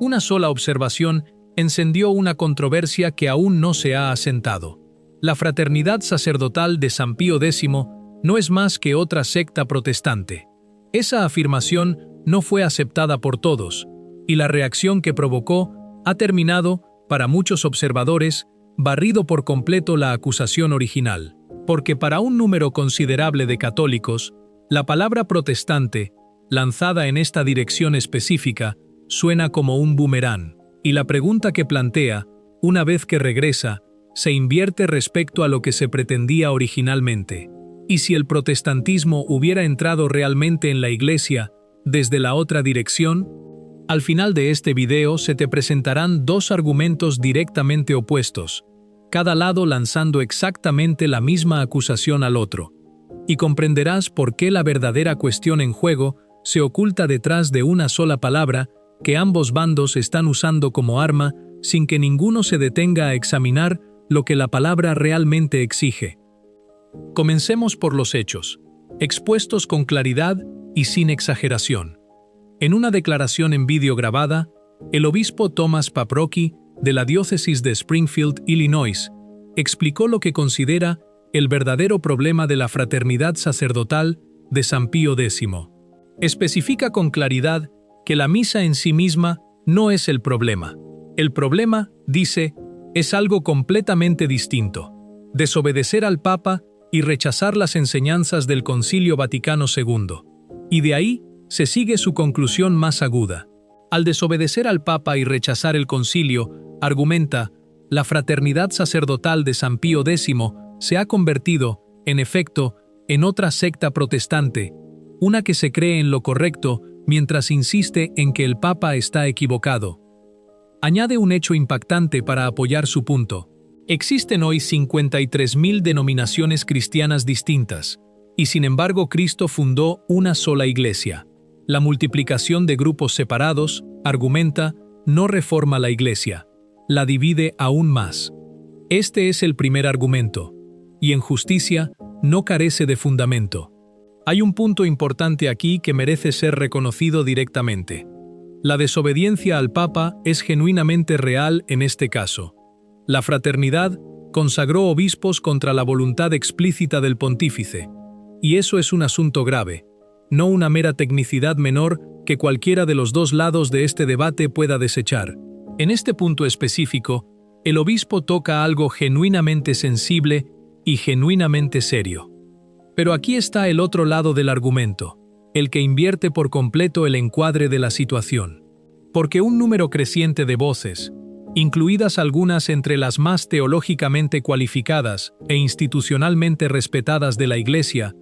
Una sola observación encendió una controversia que aún no se ha asentado. La Fraternidad Sacerdotal de San Pío X no es más que otra secta protestante. Esa afirmación no fue aceptada por todos, y la reacción que provocó ha terminado, para muchos observadores, barrido por completo la acusación original. Porque para un número considerable de católicos, la palabra protestante, lanzada en esta dirección específica, suena como un boomerang, y la pregunta que plantea, una vez que regresa, se invierte respecto a lo que se pretendía originalmente. ¿Y si el protestantismo hubiera entrado realmente en la Iglesia desde la otra dirección? Al final de este video se te presentarán dos argumentos directamente opuestos, cada lado lanzando exactamente la misma acusación al otro, y comprenderás por qué la verdadera cuestión en juego se oculta detrás de una sola palabra que ambos bandos están usando como arma sin que ninguno se detenga a examinar lo que la palabra realmente exige. Comencemos por los hechos, expuestos con claridad y sin exageración. En una declaración en vídeo grabada, el obispo Thomas Paprocki, de la diócesis de Springfield, Illinois, explicó lo que considera el verdadero problema de la fraternidad sacerdotal de San Pío X. Especifica con claridad que la misa en sí misma no es el problema. El problema, dice, es algo completamente distinto: desobedecer al Papa y rechazar las enseñanzas del Concilio Vaticano II. Y de ahí se sigue su conclusión más aguda. Al desobedecer al Papa y rechazar el concilio, argumenta, la fraternidad sacerdotal de San Pío X se ha convertido, en efecto, en otra secta protestante, una que se cree en lo correcto mientras insiste en que el Papa está equivocado. Añade un hecho impactante para apoyar su punto. Existen hoy 53.000 denominaciones cristianas distintas, y sin embargo Cristo fundó una sola iglesia. La multiplicación de grupos separados, argumenta, no reforma la Iglesia, la divide aún más. Este es el primer argumento, y en justicia no carece de fundamento. Hay un punto importante aquí que merece ser reconocido directamente. La desobediencia al Papa es genuinamente real en este caso. La fraternidad consagró obispos contra la voluntad explícita del pontífice, y eso es un asunto grave, no una mera tecnicidad menor que cualquiera de los dos lados de este debate pueda desechar. En este punto específico, el obispo toca algo genuinamente sensible y genuinamente serio. Pero aquí está el otro lado del argumento, el que invierte por completo el encuadre de la situación. Porque un número creciente de voces, incluidas algunas entre las más teológicamente cualificadas e institucionalmente respetadas de la Iglesia,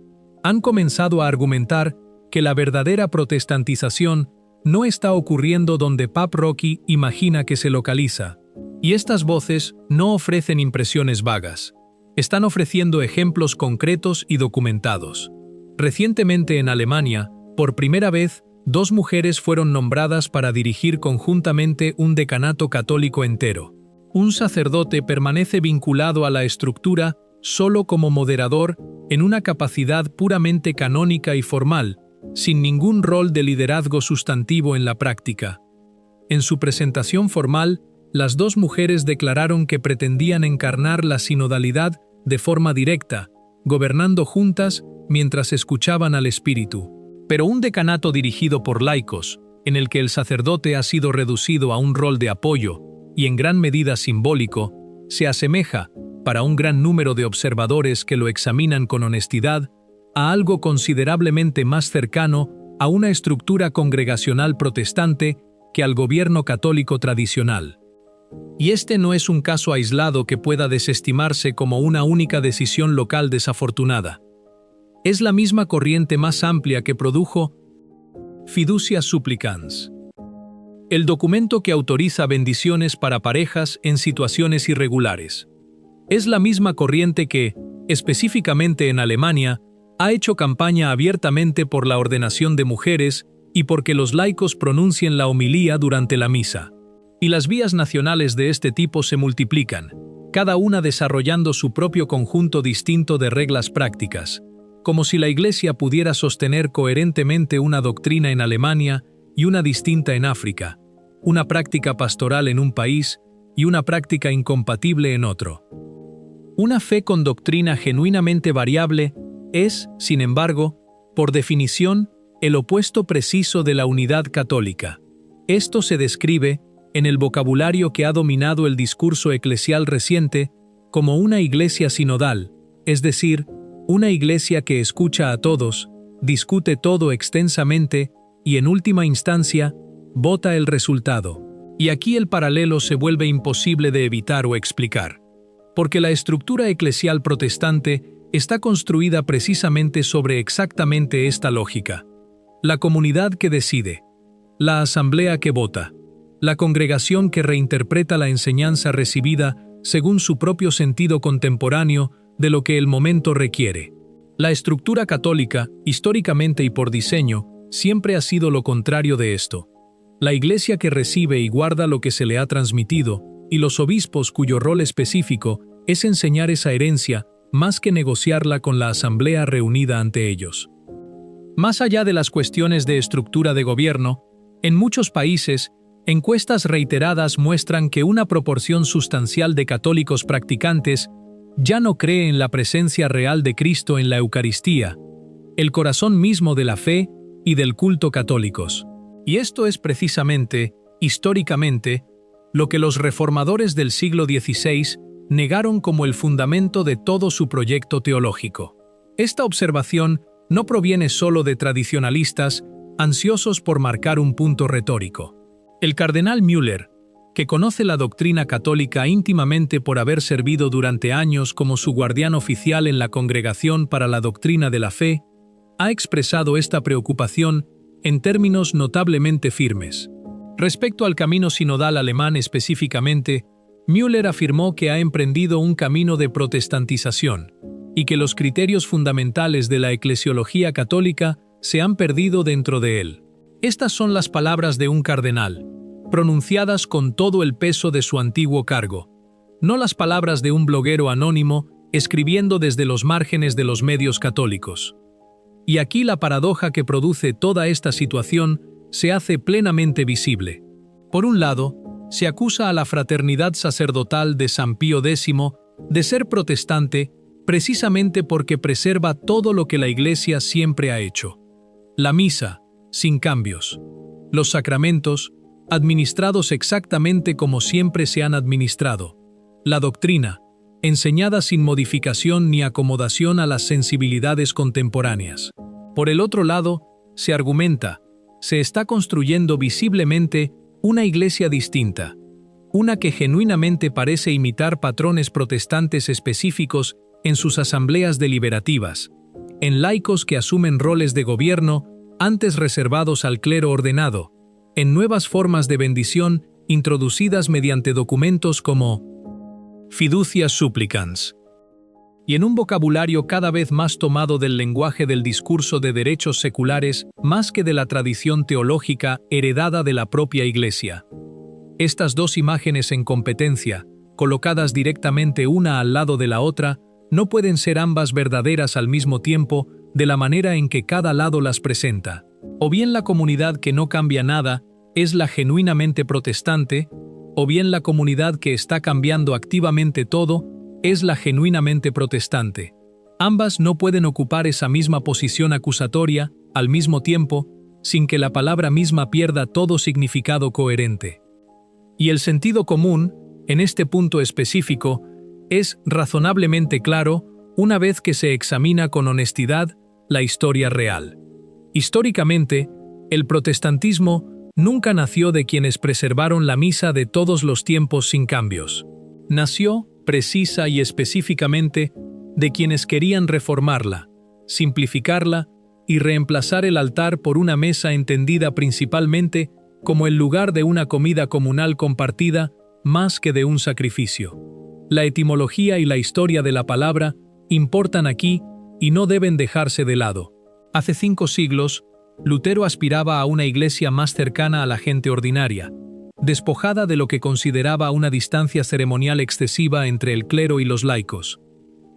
han comenzado a argumentar que la verdadera protestantización no está ocurriendo donde Paprocki imagina que se localiza. Y estas voces no ofrecen impresiones vagas. Están ofreciendo ejemplos concretos y documentados. Recientemente en Alemania, por primera vez, 2 mujeres fueron nombradas para dirigir conjuntamente un decanato católico entero. Un sacerdote permanece vinculado a la estructura solo como moderador en una capacidad puramente canónica y formal, sin ningún rol de liderazgo sustantivo en la práctica. En su presentación formal, las 2 mujeres declararon que pretendían encarnar la sinodalidad de forma directa, gobernando juntas mientras escuchaban al Espíritu. Pero un decanato dirigido por laicos, en el que el sacerdote ha sido reducido a un rol de apoyo y en gran medida simbólico, se asemeja, para un gran número de observadores que lo examinan con honestidad, a algo considerablemente más cercano a una estructura congregacional protestante que al gobierno católico tradicional. Y este no es un caso aislado que pueda desestimarse como una única decisión local desafortunada. Es la misma corriente más amplia que produjo Fiducia Supplicans, el documento que autoriza bendiciones para parejas en situaciones irregulares. Es la misma corriente que, específicamente en Alemania, ha hecho campaña abiertamente por la ordenación de mujeres y porque los laicos pronuncien la homilía durante la misa. Y las vías nacionales de este tipo se multiplican, cada una desarrollando su propio conjunto distinto de reglas prácticas, como si la Iglesia pudiera sostener coherentemente una doctrina en Alemania y una distinta en África, una práctica pastoral en un país y una práctica incompatible en otro. Una fe con doctrina genuinamente variable es, sin embargo, por definición, el opuesto preciso de la unidad católica. Esto se describe, en el vocabulario que ha dominado el discurso eclesial reciente, como una iglesia sinodal, es decir, una iglesia que escucha a todos, discute todo extensamente y, en última instancia, vota el resultado. Y aquí el paralelo se vuelve imposible de evitar o explicar, porque la estructura eclesial protestante está construida precisamente sobre exactamente esta lógica. La comunidad que decide, la asamblea que vota, la congregación que reinterpreta la enseñanza recibida según su propio sentido contemporáneo de lo que el momento requiere. La estructura católica, históricamente y por diseño, siempre ha sido lo contrario de esto. La iglesia que recibe y guarda lo que se le ha transmitido, y los obispos cuyo rol específico es enseñar esa herencia más que negociarla con la asamblea reunida ante ellos. Más allá de las cuestiones de estructura de gobierno, en muchos países, encuestas reiteradas muestran que una proporción sustancial de católicos practicantes ya no cree en la presencia real de Cristo en la Eucaristía, el corazón mismo de la fe y del culto católicos. Y esto es precisamente, históricamente, lo que los reformadores del siglo XVI negaron como el fundamento de todo su proyecto teológico. Esta observación no proviene solo de tradicionalistas ansiosos por marcar un punto retórico. El cardenal Müller, que conoce la doctrina católica íntimamente por haber servido durante años como su guardián oficial en la Congregación para la Doctrina de la Fe, ha expresado esta preocupación en términos notablemente firmes. Respecto al camino sinodal alemán específicamente, Müller afirmó que ha emprendido un camino de protestantización y que los criterios fundamentales de la eclesiología católica se han perdido dentro de él. Estas son las palabras de un cardenal, pronunciadas con todo el peso de su antiguo cargo, no las palabras de un bloguero anónimo escribiendo desde los márgenes de los medios católicos. Y aquí la paradoja que produce toda esta situación se hace plenamente visible. Por un lado, se acusa a la fraternidad sacerdotal de San Pío X de ser protestante precisamente porque preserva todo lo que la Iglesia siempre ha hecho. La misa, sin cambios. Los sacramentos, administrados exactamente como siempre se han administrado. La doctrina, enseñada sin modificación ni acomodación a las sensibilidades contemporáneas. Por el otro lado, se argumenta, se está construyendo visiblemente una iglesia distinta, una que genuinamente parece imitar patrones protestantes específicos en sus asambleas deliberativas, en laicos que asumen roles de gobierno antes reservados al clero ordenado, en nuevas formas de bendición introducidas mediante documentos como fiducia supplicans, y en un vocabulario cada vez más tomado del lenguaje del discurso de derechos seculares más que de la tradición teológica heredada de la propia Iglesia. Estas dos imágenes en competencia, colocadas directamente una al lado de la otra, no pueden ser ambas verdaderas al mismo tiempo de la manera en que cada lado las presenta. O bien la comunidad que no cambia nada es la genuinamente protestante, o bien la comunidad que está cambiando activamente todo es la genuinamente protestante. Ambas no pueden ocupar esa misma posición acusatoria al mismo tiempo sin que la palabra misma pierda todo significado coherente. Y el sentido común, en este punto específico, es razonablemente claro una vez que se examina con honestidad la historia real. Históricamente, el protestantismo nunca nació de quienes preservaron la misa de todos los tiempos sin cambios. Nació, precisa y específicamente, de quienes querían reformarla, simplificarla y reemplazar el altar por una mesa entendida principalmente como el lugar de una comida comunal compartida más que de un sacrificio. La etimología y la historia de la palabra importan aquí y no deben dejarse de lado. Hace 5 siglos, Lutero aspiraba a una iglesia más cercana a la gente ordinaria, despojada de lo que consideraba una distancia ceremonial excesiva entre el clero y los laicos.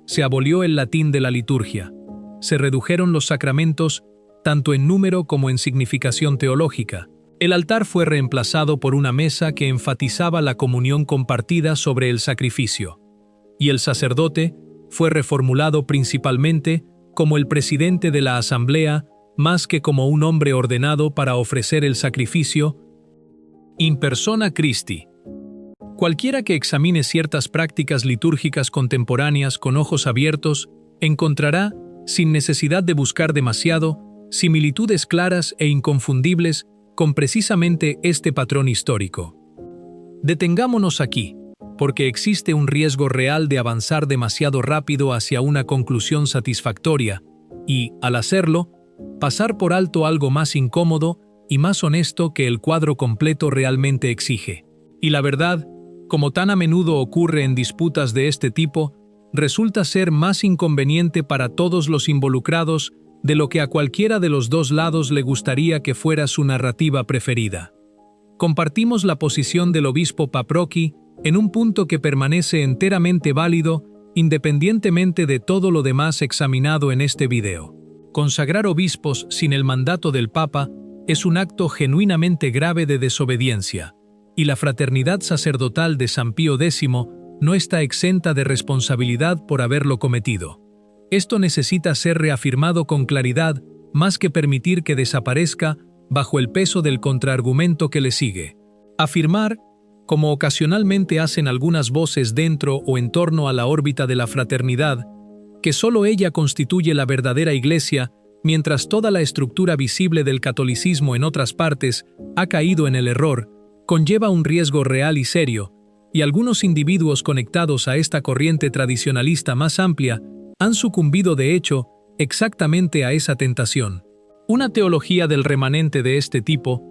Se abolió el latín de la liturgia. Se redujeron los sacramentos tanto en número como en significación teológica. El altar fue reemplazado por una mesa que enfatizaba la comunión compartida sobre el sacrificio, y el sacerdote fue reformulado principalmente como el presidente de la asamblea más que como un hombre ordenado para ofrecer el sacrificio in persona Christi. Cualquiera que examine ciertas prácticas litúrgicas contemporáneas con ojos abiertos encontrará, sin necesidad de buscar demasiado, similitudes claras e inconfundibles con precisamente este patrón histórico. Detengámonos aquí, porque existe un riesgo real de avanzar demasiado rápido hacia una conclusión satisfactoria y, al hacerlo, pasar por alto algo más incómodo y más honesto que el cuadro completo realmente exige. Y la verdad, como tan a menudo ocurre en disputas de este tipo, resulta ser más inconveniente para todos los involucrados de lo que a cualquiera de los dos lados le gustaría que fuera su narrativa preferida. Compartimos la posición del obispo Paprocki en un punto que permanece enteramente válido independientemente de todo lo demás examinado en este video. Consagrar obispos sin el mandato del Papa es un acto genuinamente grave de desobediencia, y la fraternidad sacerdotal de San Pío X no está exenta de responsabilidad por haberlo cometido. Esto necesita ser reafirmado con claridad, más que permitir que desaparezca bajo el peso del contraargumento que le sigue. Afirmar, como ocasionalmente hacen algunas voces dentro o en torno a la órbita de la fraternidad, que solo ella constituye la verdadera Iglesia, mientras toda la estructura visible del catolicismo en otras partes ha caído en el error, conlleva un riesgo real y serio, y algunos individuos conectados a esta corriente tradicionalista más amplia han sucumbido de hecho exactamente a esa tentación. Una teología del remanente de este tipo,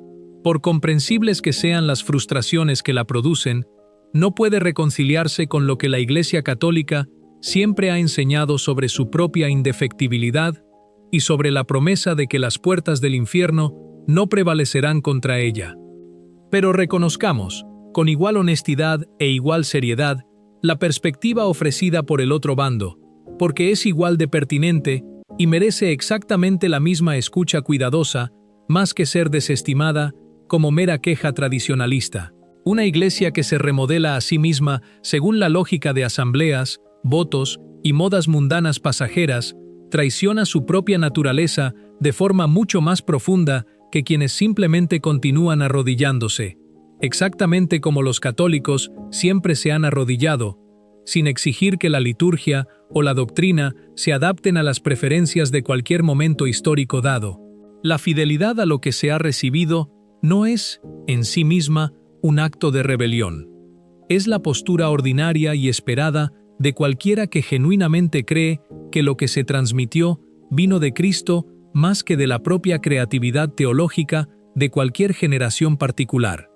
por comprensibles que sean las frustraciones que la producen, no puede reconciliarse con lo que la Iglesia Católica siempre ha enseñado sobre su propia indefectibilidad y sobre la promesa de que las puertas del infierno no prevalecerán contra ella. Pero reconozcamos, con igual honestidad e igual seriedad, la perspectiva ofrecida por el otro bando, porque es igual de pertinente y merece exactamente la misma escucha cuidadosa, más que ser desestimada como mera queja tradicionalista. Una iglesia que se remodela a sí misma según la lógica de asambleas, votos y modas mundanas pasajeras, traiciona su propia naturaleza de forma mucho más profunda que quienes simplemente continúan arrodillándose, exactamente como los católicos siempre se han arrodillado, sin exigir que la liturgia o la doctrina se adapten a las preferencias de cualquier momento histórico dado. La fidelidad a lo que se ha recibido no es, en sí misma, un acto de rebelión. Es la postura ordinaria y esperada de cualquiera que genuinamente cree que lo que se transmitió vino de Cristo más que de la propia creatividad teológica de cualquier generación particular.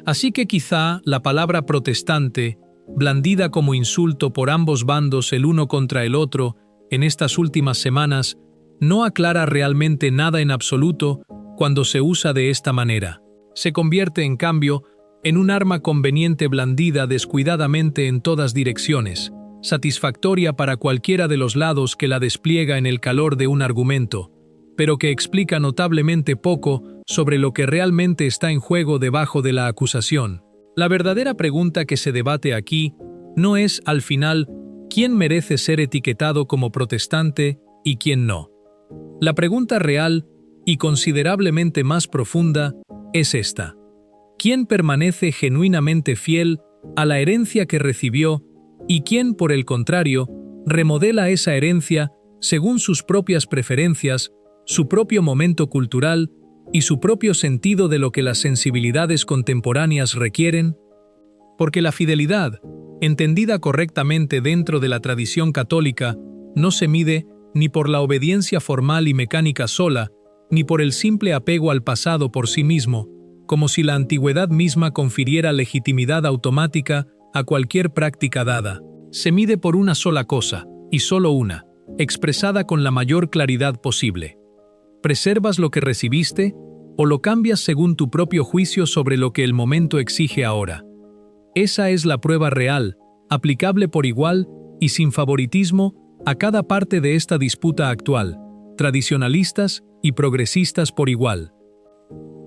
Así que quizá la palabra protestante, blandida como insulto por ambos bandos el uno contra el otro en estas últimas semanas, no aclara realmente nada en absoluto cuando se usa de esta manera. Se convierte, en cambio, en un arma conveniente blandida descuidadamente en todas direcciones, satisfactoria para cualquiera de los lados que la despliega en el calor de un argumento, pero que explica notablemente poco sobre lo que realmente está en juego debajo de la acusación. La verdadera pregunta que se debate aquí no es, al final, quién merece ser etiquetado como protestante y quién no. La pregunta real, y considerablemente más profunda, es esta: ¿quién permanece genuinamente fiel a la herencia que recibió y quién, por el contrario, remodela esa herencia según sus propias preferencias, su propio momento cultural y su propio sentido de lo que las sensibilidades contemporáneas requieren? Porque la fidelidad, entendida correctamente dentro de la tradición católica, no se mide ni por la obediencia formal y mecánica sola, ni por el simple apego al pasado por sí mismo, como si la antigüedad misma confiriera legitimidad automática a cualquier práctica dada. Se mide por una sola cosa, y solo una, expresada con la mayor claridad posible. ¿Preservas lo que recibiste o lo cambias según tu propio juicio sobre lo que el momento exige ahora? Esa es la prueba real, aplicable por igual y sin favoritismo a cada parte de esta disputa actual, tradicionalistas y progresistas por igual.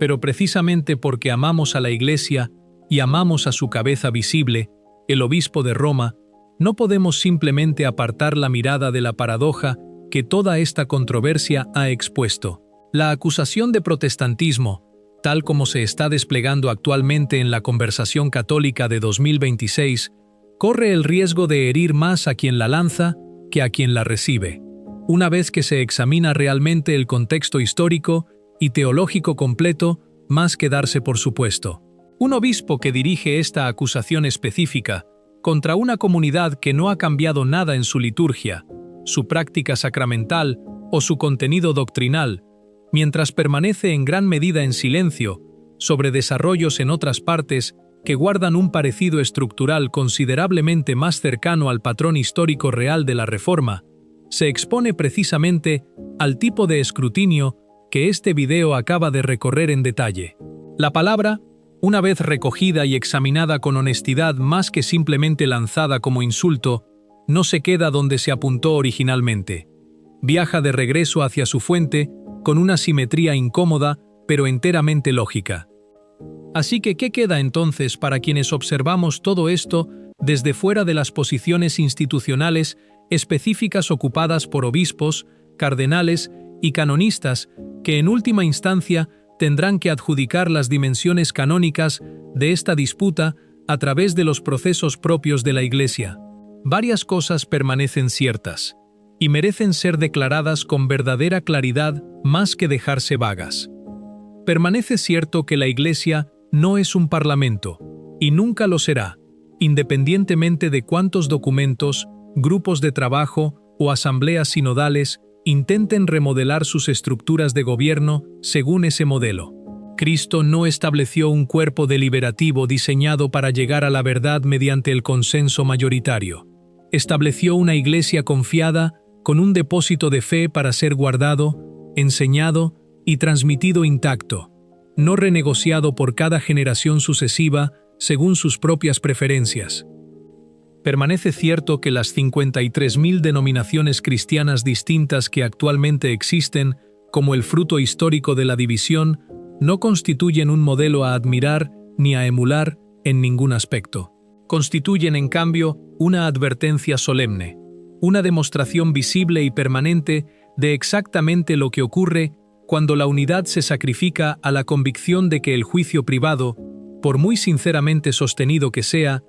Pero precisamente porque amamos a la Iglesia y amamos a su cabeza visible, el obispo de Roma, no podemos simplemente apartar la mirada de la paradoja que toda esta controversia ha expuesto. La acusación de protestantismo, tal como se está desplegando actualmente en la conversación católica de 2026, corre el riesgo de herir más a quien la lanza que a quien la recibe, una vez que se examina realmente el contexto histórico y teológico completo, más que darse por supuesto. Un obispo que dirige esta acusación específica contra una comunidad que no ha cambiado nada en su liturgia, su práctica sacramental o su contenido doctrinal, mientras permanece en gran medida en silencio sobre desarrollos en otras partes que guardan un parecido estructural considerablemente más cercano al patrón histórico real de la Reforma, se expone precisamente al tipo de escrutinio que este video acaba de recorrer en detalle. La palabra, una vez recogida y examinada con honestidad más que simplemente lanzada como insulto, no se queda donde se apuntó originalmente. Viaja de regreso hacia su fuente con una simetría incómoda, pero enteramente lógica. Así que, ¿qué queda entonces para quienes observamos todo esto desde fuera de las posiciones institucionales específicas ocupadas por obispos, cardenales y canonistas que en última instancia tendrán que adjudicar las dimensiones canónicas de esta disputa a través de los procesos propios de la Iglesia? Varias cosas permanecen ciertas y merecen ser declaradas con verdadera claridad más que dejarse vagas. Permanece cierto que la Iglesia no es un parlamento, y nunca lo será, independientemente de cuántos documentos, grupos de trabajo o asambleas sinodales intenten remodelar sus estructuras de gobierno según ese modelo. Cristo no estableció un cuerpo deliberativo diseñado para llegar a la verdad mediante el consenso mayoritario. Estableció una Iglesia confiada con un depósito de fe para ser guardado, enseñado y transmitido intacto, no renegociado por cada generación sucesiva según sus propias preferencias. Permanece cierto que las 53.000 denominaciones cristianas distintas que actualmente existen, como el fruto histórico de la división, no constituyen un modelo a admirar ni a emular en ningún aspecto. Constituyen, en cambio, una advertencia solemne, una demostración visible y permanente de exactamente lo que ocurre cuando la unidad se sacrifica a la convicción de que el juicio privado, por muy sinceramente sostenido que sea,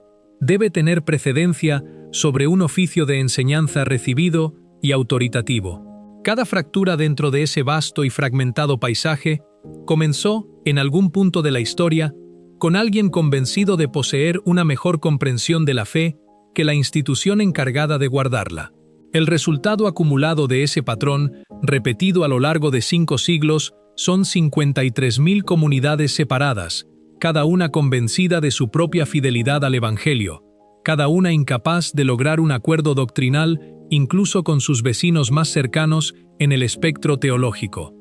debe tener precedencia sobre un oficio de enseñanza recibido y autoritativo. Cada fractura dentro de ese vasto y fragmentado paisaje comenzó, en algún punto de la historia, con alguien convencido de poseer una mejor comprensión de la fe que la institución encargada de guardarla. El resultado acumulado de ese patrón, repetido a lo largo de 5 siglos, son 53.000 comunidades separadas, cada una convencida de su propia fidelidad al Evangelio, cada una incapaz de lograr un acuerdo doctrinal incluso con sus vecinos más cercanos en el espectro teológico.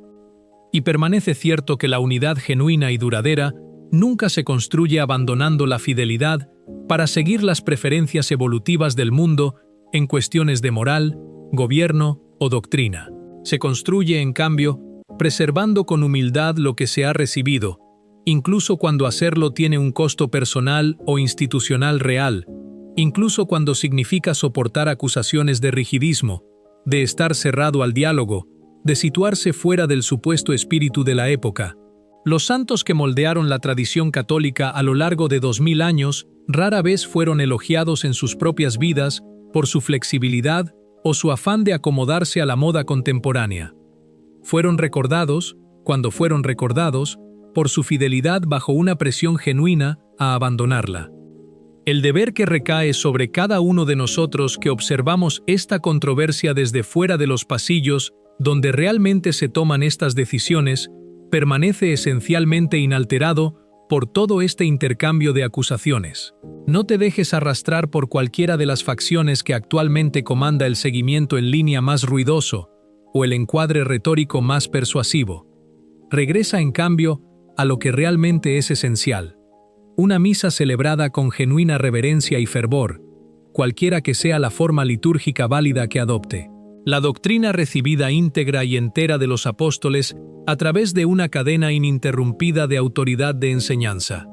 Y permanece cierto que la unidad genuina y duradera nunca se construye abandonando la fidelidad para seguir las preferencias evolutivas del mundo en cuestiones de moral, gobierno o doctrina. Se construye, en cambio, preservando con humildad lo que se ha recibido, incluso cuando hacerlo tiene un costo personal o institucional real, incluso cuando significa soportar acusaciones de rigidismo, de estar cerrado al diálogo, de situarse fuera del supuesto espíritu de la época. Los santos que moldearon la tradición católica a lo largo de 2000 años rara vez fueron elogiados en sus propias vidas por su flexibilidad o su afán de acomodarse a la moda contemporánea. Fueron recordados, cuando fueron recordados, por su fidelidad bajo una presión genuina a abandonarla. El deber que recae sobre cada uno de nosotros que observamos esta controversia desde fuera de los pasillos donde realmente se toman estas decisiones, permanece esencialmente inalterado por todo este intercambio de acusaciones. No te dejes arrastrar por cualquiera de las facciones que actualmente comanda el seguimiento en línea más ruidoso o el encuadre retórico más persuasivo. Regresa, en cambio, a lo que realmente es esencial: una misa celebrada con genuina reverencia y fervor, cualquiera que sea la forma litúrgica válida que adopte. La doctrina recibida íntegra y entera de los apóstoles a través de una cadena ininterrumpida de autoridad de enseñanza.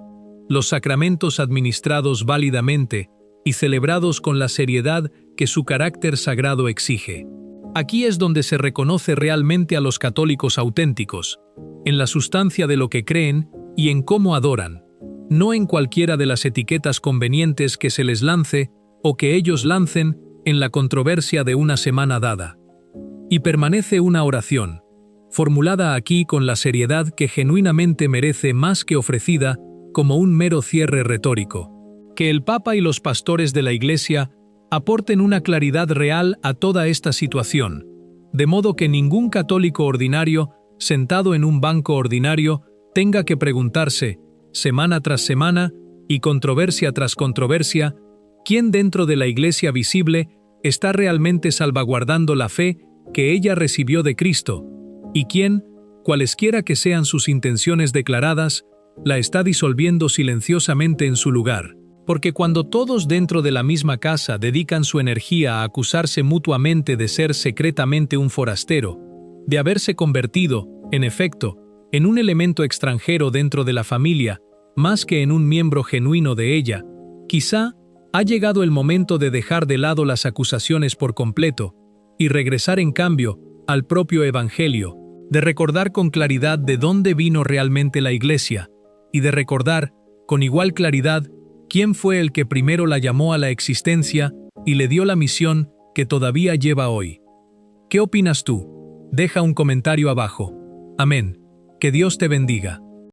Los sacramentos administrados válidamente y celebrados con la seriedad que su carácter sagrado exige. Aquí es donde se reconoce realmente a los católicos auténticos, en la sustancia de lo que creen y en cómo adoran, no en cualquiera de las etiquetas convenientes que se les lance o que ellos lancen en la controversia de una semana dada. Y permanece una oración, formulada aquí con la seriedad que genuinamente merece más que ofrecida como un mero cierre retórico. Que el Papa y los pastores de la Iglesia aporten una claridad real a toda esta situación, de modo que ningún católico ordinario, sentado en un banco ordinario, tenga que preguntarse, semana tras semana y controversia tras controversia, quién dentro de la Iglesia visible está realmente salvaguardando la fe que ella recibió de Cristo, y quién, cualesquiera que sean sus intenciones declaradas, la está disolviendo silenciosamente en su lugar. Porque cuando todos dentro de la misma casa dedican su energía a acusarse mutuamente de ser secretamente un forastero, de haberse convertido, en efecto, en un elemento extranjero dentro de la familia, más que en un miembro genuino de ella, quizá ha llegado el momento de dejar de lado las acusaciones por completo y regresar en cambio al propio Evangelio, de recordar con claridad de dónde vino realmente la Iglesia y de recordar, con igual claridad, quién fue el que primero la llamó a la existencia y le dio la misión que todavía lleva hoy. ¿Qué opinas tú? Deja un comentario abajo. Amén. Que Dios te bendiga.